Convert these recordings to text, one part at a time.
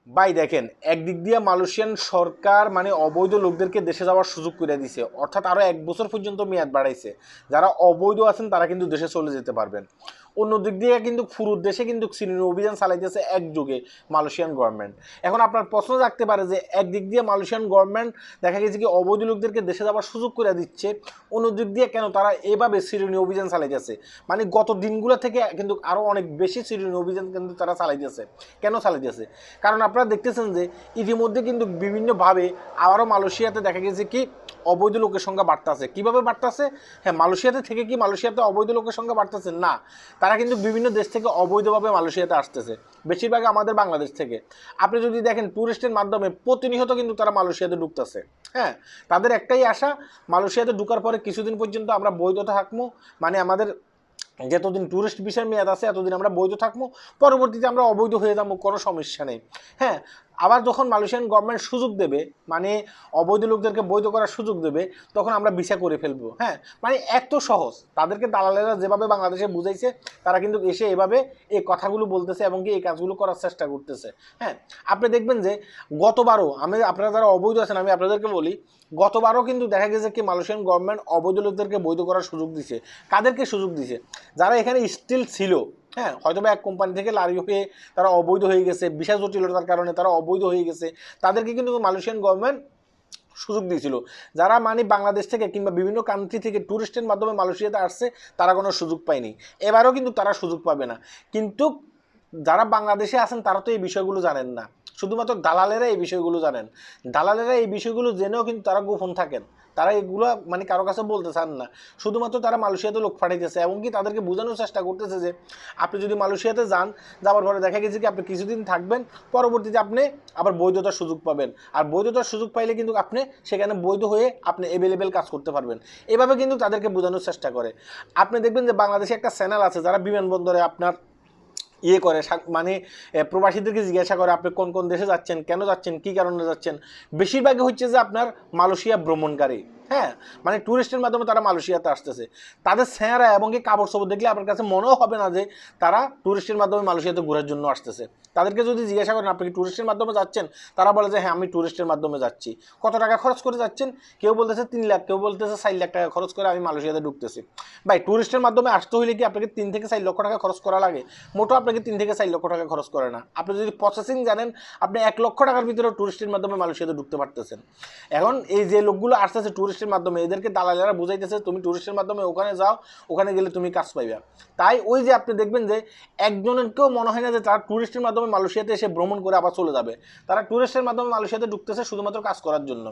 ভাই দেখেন, একদিক দিয়ে মালয়েশিয়ান সরকার মানে অবৈধ লোকদেরকে দেশে যাওয়ার সুযোগ করে দিছে, অর্থাৎ আরো 1 বছর পর্যন্ত মেয়াদ বাড়াইছে। যারা অবৈধ আছেন তারা কিন্তু দেশে চলে যেতে পারবেন। অন্য দিক দিয়ে কিন্তু পুরো দেশে কিন্তু সিনিয়র অভিযান চালাইতেছে একযোগে মালয়েশিয়ান গভর্নমেন্ট। এখন আপনার প্রশ্ন থাকতে পারে যে একদিক দিয়ে মালয়েশিয়ান গভর্নমেন্ট দেখা গেছে কি অবৈধ লোকদেরকে দেশে যাওয়ার সুযোগ করে দিচ্ছে, অন্য দিক দিয়ে কেন তারা এভাবে সিনিয়র অভিযান চালাইতেছে? মানে গত দিনগুলো থেকে কিন্তু আরো অনেক বেশি সিনিয়র অভিযান কিন্তু তারা চালাইতেছে। কেন চালাইতেছে? কারণ আপনারা দেখতেছেন যে ইতিমধ্যে কিন্তু বিভিন্নভাবে আবারও মালয়েশিয়াতে দেখা গেছে কি অবৈধ লোকের সংখ্যা বাড়তেছে। কিভাবে বাড়তেছে? হ্যাঁ, মালয়েশিয়াতে থেকে কি মালয়েশিয়াতে অবৈধ লোকের সংখ্যা বাড়তেছে না, তারা কিন্তু বিভিন্ন দেশ থেকে অবৈধভাবে মালয়েশিয়াতে আসতেছে, বেশিরভাগ আমাদের বাংলাদেশ থেকে। আপনি যদি দেখেন ট্যুরিস্টের মাধ্যমে প্রতিনিয়ত কিন্তু তারা মালয়েশিয়াতে ঢুকতেছে। হ্যাঁ, তাদের একটাই আশা, মালয়েশিয়াতে ঢুকার পরে কিছুদিন পর্যন্ত আমরা বৈধতা থাকবো, মানে আমাদের যতদিন ট্যুরিস্ট ভিসার মেয়াদ আছে এতদিন আমরা বৈধ থাকবো, পরবর্তীতে আমরা অবৈধ হয়ে যাবো, কোনো সমস্যা নেই। হ্যাঁ, আবার যখন মালয়েশিয়ান গভর্নমেন্ট সুযোগ দেবে, মানে অবৈধ লোকদেরকে বৈধ করার সুযোগ দেবে, তখন আমরা ভিসা করে ফেলবো। হ্যাঁ, মানে এত সহজ। তাদেরকে দালালেরা যেভাবে বাংলাদেশে বুঝাইছে, তারা কিন্তু এসে এভাবে এই কথাগুলো বলতেছে এবং কি এই কাজগুলো করার চেষ্টা করতেছে। হ্যাঁ, আপনি দেখবেন যে গতবারও আপনারা যারা অবৈধ আছেন আমি আপনাদেরকে বলি, গতবারও কিন্তু দেখা গেছে কি মালয়েশিয়ান গভর্নমেন্ট অবৈধ লোকদেরকে বৈধ করার সুযোগ দিছে। কাদেরকে সুযোগ দিছে? যারা এখানে স্টিল ছিল। হ্যাঁ, হয়তো বা এক কোম্পানি থেকে লারি হয়ে তারা অবৈধ হয়ে গেছে, বিশাল জটিলতার কারণে তারা অবৈধ হয়ে গেছে, তাদেরকে কিন্তু মালয়েশিয়ান গভর্নমেন্ট সুযোগ দিয়েছিল। যারা মানে বাংলাদেশ থেকে কিংবা বিভিন্ন কান্ট্রি থেকে ট্যুরিস্টের মাধ্যমে মালয়েশিয়াতে আসছে, তারা কোনো সুযোগ পায়নি। এবারও কিন্তু তারা সুযোগ পাবে না। কিন্তু যারা বাংলাদেশে আছেন তারা তো এই বিষয়গুলো জানেন না, শুধুমাত্র দালালেরা এই বিষয়গুলো জানেন। দালালেরা এই বিষয়গুলো জেনেও কিন্তু তারা গোপন থাকেন, তারা এগুলো মানে কারো কাছে বলতে চান না। শুধুমাত্র তারা মালয়েশিয়াতে লোক পাঠাইতেছে, এমনকি তাদেরকে বোঝানোর চেষ্টা করতেছে যে আপনি যদি মালয়েশিয়াতে যান, যাওয়ার পরে দেখা গেছে কি আপনি কিছুদিন থাকবেন, পরবর্তীতে আপনি আবার বৈধতার সুযোগ পাবেন। আর বৈধতার সুযোগ পাইলে কিন্তু আপনি সেখানে বৈধ হয়ে আপনি অ্যাভেলেবেল কাজ করতে পারবেন। এভাবে কিন্তু তাদেরকে বোঝানোর চেষ্টা করে। আপনি দেখবেন যে বাংলাদেশে একটা চ্যানেল আছে যারা বিমানবন্দরে আপনার করে, মানে প্রবাসীদেরকে জিজ্ঞাসা করে আপনি কোন কোন দেশে যাচ্ছেন, কেন যাচ্ছেন, কী কারণে যাচ্ছেন। বেশিরভাগই হচ্ছে যে আপনার মালয়েশিয়া ভ্রমণকারী। হ্যাঁ, মানে ট্যুরিস্টের মাধ্যমে তারা মালয়েশিয়াতে আসতেছে। তাদের চেহারা এবং কি কাপড় চোপড় দেখলে আপনার কাছে মনেও হবে না যে তারা ট্যুরিস্টের মাধ্যমে মালয়েশিয়াতে ঘোরার জন্য আসতেছে। তাদেরকে যদি জিজ্ঞাসা করেন আপনি কি ট্যুরিস্টের মাধ্যমে যাচ্ছেন, তারা বলে যে হ্যাঁ আমি ট্যুরিস্টের মাধ্যমে যাচ্ছি। কত টাকা খরচ করে যাচ্ছেন? কেউ বলতেছে 3 লাখ, কেউ বলতেছে 4 লাখ টাকা খরচ করে আমি মালয়েশিয়াতে ঢুকতেছি। ভাই, ট্যুরিস্টের মাধ্যমে আসতে হলে কি আপনাকে 3 থেকে 4 লক্ষ টাকা খরচ করা লাগে? মোটো আপনাকে 3 থেকে 4 লক্ষ টাকা খরচ করে না। আপনি যদি প্রসেসিং জানেন, আপনি 1 লক্ষ টাকার ভিতরে ট্যুরিস্টের মাধ্যমে মালয়েশিয়াতে ঢুকতে পারতেছেন। এখন এই যে লোকগুলো আসতেছে ট্যুরিস্টের মাধ্যমে, এদেরকে দালালেরা বুঝাইতেছে তুমি ট্যুরিস্টের মাধ্যমে ওখানে যাও, ওখানে গেলে তুমি কাজ পাইবা। তাই ওই যে আপনি দেখবেন যে একজনেরকেও মনে হয় না যে তারা ট্যুরিস্টের মাধ্যমে মালয়েশিয়াতে এসে ভ্রমণ করে আবার চলে যাবে। তারা ট্যুরিস্টের মাধ্যমে মালয়েশিয়াতে ঢুকতেছে শুধুমাত্র কাজ করার জন্য।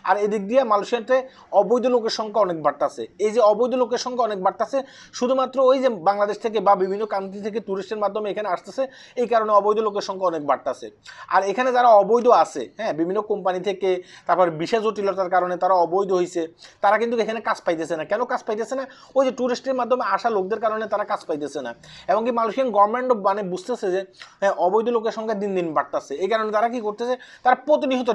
আর এদিক দিয়ে মালয়েশিয়াতে অবৈধ লোকের সংখ্যা অনেক বাড়তেছে। এই যে অবৈধ লোকের সংখ্যা অনেক বাড়তেছে শুধুমাত্র ওই যে বাংলাদেশ থেকে বা বিভিন্ন কান্ট্রি থেকে ট্যুরিস্টের মাধ্যমে এখানে আসতেছে, এই কারণে অবৈধ লোকের সংখ্যা অনেক বাড়তেছে। আর এখানে যারা অবৈধ আছে, হ্যাঁ, বিভিন্ন কোম্পানি থেকে, তারপর বিশেষ জটিলতার কারণে তারা অবৈধ হয়েছে, তারা কিন্তু এখানে কাজ পাইতেছে না। কেন কাজ পাইতেছে না? ওই যে ট্যুরিস্টের মাধ্যমে আসা লোকদের কারণে তারা কাজ পাইতেছে না। এবং কি মালয়েশিয়ান গভর্নমেন্টও মানে বুঝতেছে যে হ্যাঁ অবৈধ লোকের সংখ্যা দিন দিন বাড়তেছে, এই কারণে তারা কি করতেছে, তারা প্রতিনিয়ত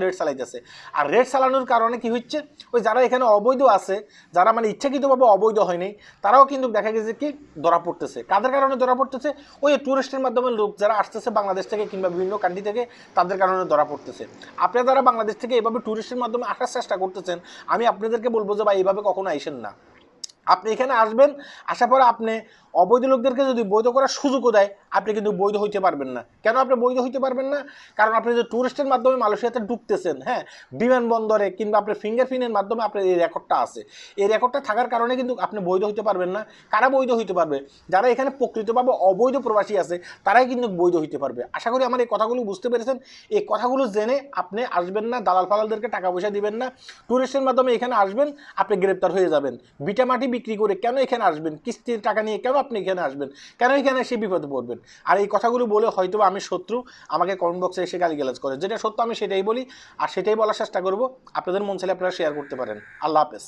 রেট চালাইতেছে। আর রেট চালানোর কারণে কি হচ্ছে, ওই যারা এখানে অবৈধ আছে, যারা মানে ইচ্ছাকৃতভাবে অবৈধ হয়নি, তারাও কিন্তু দেখা গেছে কি ধরা পড়তেছে। কাদের কারণে ধরা পড়তেছে? ওই ট্যুরিস্টের মাধ্যমে লোক যারা আসতেছে বাংলাদেশ থেকে কিংবা বিভিন্ন কান্ট্রি থেকে, তাদের কারণে ধরা পড়তেছে। আপনারা যারা বাংলাদেশ থেকে এভাবে ট্যুরিস্টের মাধ্যমে আসার চেষ্টা করতেছেন, আমি আপনাদেরকে বলবো যে ভাই এইভাবে কখনো আইসেন না। আপনি এখানে আসবেন, আসার পরে আপনি অবৈধ লোকদেরকে যদি বৈধ করার সুযোগও দেয়, আপনি কিন্তু বৈধ হইতে পারবেন না। কেন আপনি বৈধ হইতে পারবেন না? কারণ আপনি যে ট্যুরিস্টের মাধ্যমে মালয়েশিয়াতে ঢুকতেছেন, হ্যাঁ, বিমানবন্দরে কিংবা আপনার ফিঙ্গারপ্রিন্টের মাধ্যমে আপনার এই রেকর্ডটা আছে। এই রেকর্ডটা থাকার কারণে কিন্তু আপনি বৈধ হইতে পারবেন না। কারা বৈধ হইতে পারবে? যারা এখানে প্রকৃতভাবে অবৈধ প্রবাসী আছে, তারাই কিন্তু বৈধ হইতে পারবে। আশা করি আমার এই কথাগুলো বুঝতে পেরেছেন। এই কথাগুলো জেনে আপনি আসবেন না, দালাল ফালালদেরকে টাকা পয়সা দিবেন না। ট্যুরিস্টের মাধ্যমে এখানে আসবেন, আপনি গ্রেপ্তার হয়ে যাবেন। ভিটামাটি বিক্রি করে কেন এখানে আসবেন? কিস্তির টাকা নিয়ে কেন আপনি এখানে আসবেন? কেন এখানে এসে বিপদে পড়বেন? আর এই কথাগুলো বলে হয়তো আমি শত্রু, আমাকে কমেন্ট বক্সে এসে গালিগালাজ করে। যেটা সত্য আমি সেটাই বলি, আর সেটাই বলার চেষ্টা করব। আপনাদের মন চাইলে আপনারা শেয়ার করতে পারেন। আল্লাহ হাফেজ।